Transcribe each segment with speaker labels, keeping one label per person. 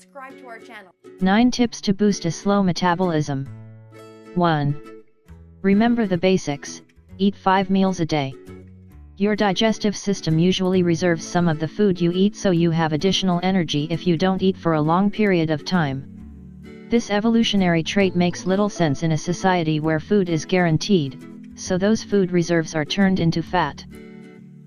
Speaker 1: subscribe to our channel.
Speaker 2: 9 tips to boost a slow metabolism. 1. Remember the basics. Eat 5 meals a day. Your digestive system usually reserves some of the food you eat so you have additional energy if you don't eat for a long period of time. This evolutionary trait makes little sense in a society where food is guaranteed, so those food reserves are turned into fat.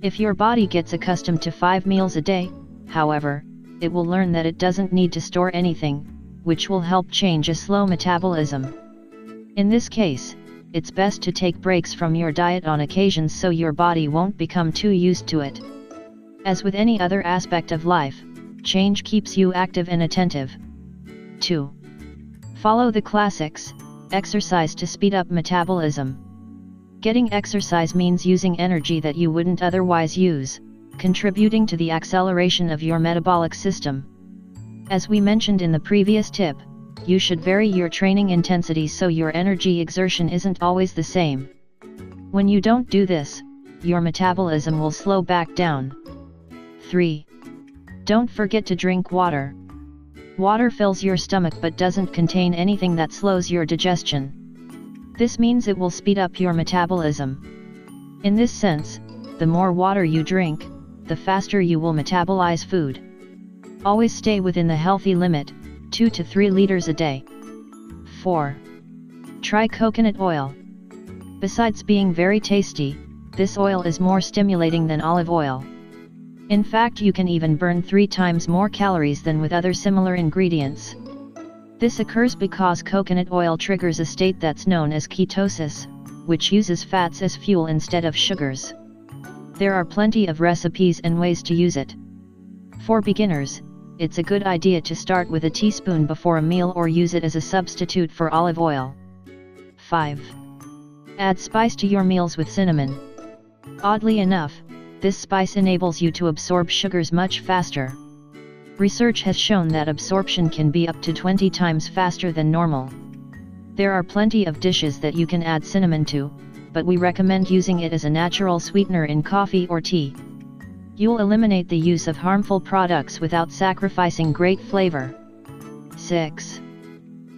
Speaker 2: If your body gets accustomed to 5 meals a day, however, it will learn that it doesn't need to store anything, which will help change a slow metabolism. In this case, it's best to take breaks from your diet on occasions so your body won't become too used to it. As with any other aspect of life, change keeps you active and attentive. 2. Follow the classics. Exercise to speed up metabolism. Getting exercise means using energy that you wouldn't otherwise use, contributing to the acceleration of your metabolic system. As we mentioned in the previous tip, you should vary your training intensity so your energy exertion isn't always the same. When you don't do this, your metabolism will slow back down. 3. Don't forget to drink water. Water fills your stomach but doesn't contain anything that slows your digestion. This means it will speed up your metabolism. In this sense, the more water you drink, the faster you will metabolize food. Always stay within the healthy limit, 2 to 3 liters a day. 4. Try coconut oil. Besides being very tasty, this oil is more stimulating than olive oil. In fact, you can even burn 3 times more calories than with other similar ingredients. This occurs because coconut oil triggers a state that's known as ketosis, which uses fats as fuel instead of sugars. There are plenty of recipes and ways to use it. For beginners, it's a good idea to start with a teaspoon before a meal or use it as a substitute for olive oil. 5. Add spice to your meals with cinnamon. Oddly enough, this spice enables you to absorb sugars much faster. Research has shown that absorption can be up to 20 times faster than normal. There are plenty of dishes that you can add cinnamon to, but we recommend using it as a natural sweetener in coffee or tea. You'll eliminate the use of harmful products without sacrificing great flavor. 6.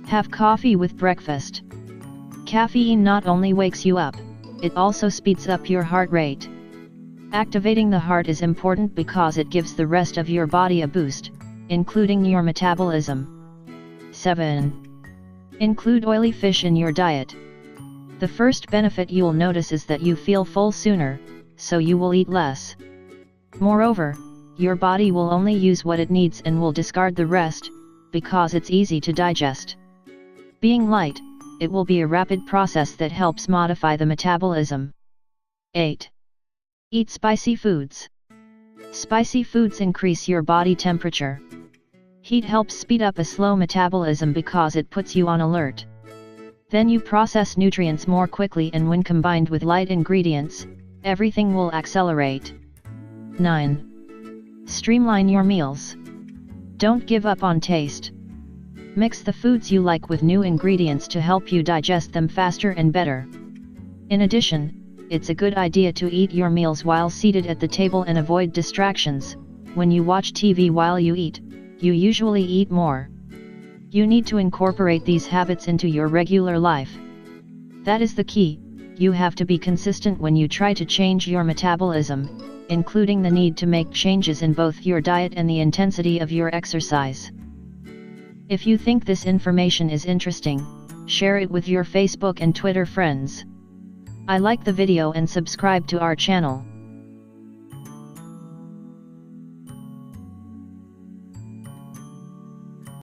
Speaker 2: Have coffee with breakfast. Caffeine not only wakes you up, it also speeds up your heart rate. Activating the heart is important because it gives the rest of your body a boost, including your metabolism. 7. Include oily fish in your diet. The first benefit you'll notice is that you feel full sooner, so you will eat less. Moreover, your body will only use what it needs and will discard the rest, because it's easy to digest. Being light, it will be a rapid process that helps modify the metabolism. 8. Eat spicy foods. Spicy foods increase your body temperature. Heat helps speed up a slow metabolism because it puts you on alert. Then you process nutrients more quickly, and when combined with light ingredients, everything will accelerate. 9. Streamline your meals. Don't give up on taste. Mix the foods you like with new ingredients to help you digest them faster and better. In addition, it's a good idea to eat your meals while seated at the table and avoid distractions. When you watch TV while you eat, you usually eat more. You need to incorporate these habits into your regular life. That is the key. You have to be consistent when you try to change your metabolism, including the need to make changes in both your diet and the intensity of your exercise. If you think this information is interesting, share it with your Facebook and Twitter friends. I like the video and subscribe to our channel.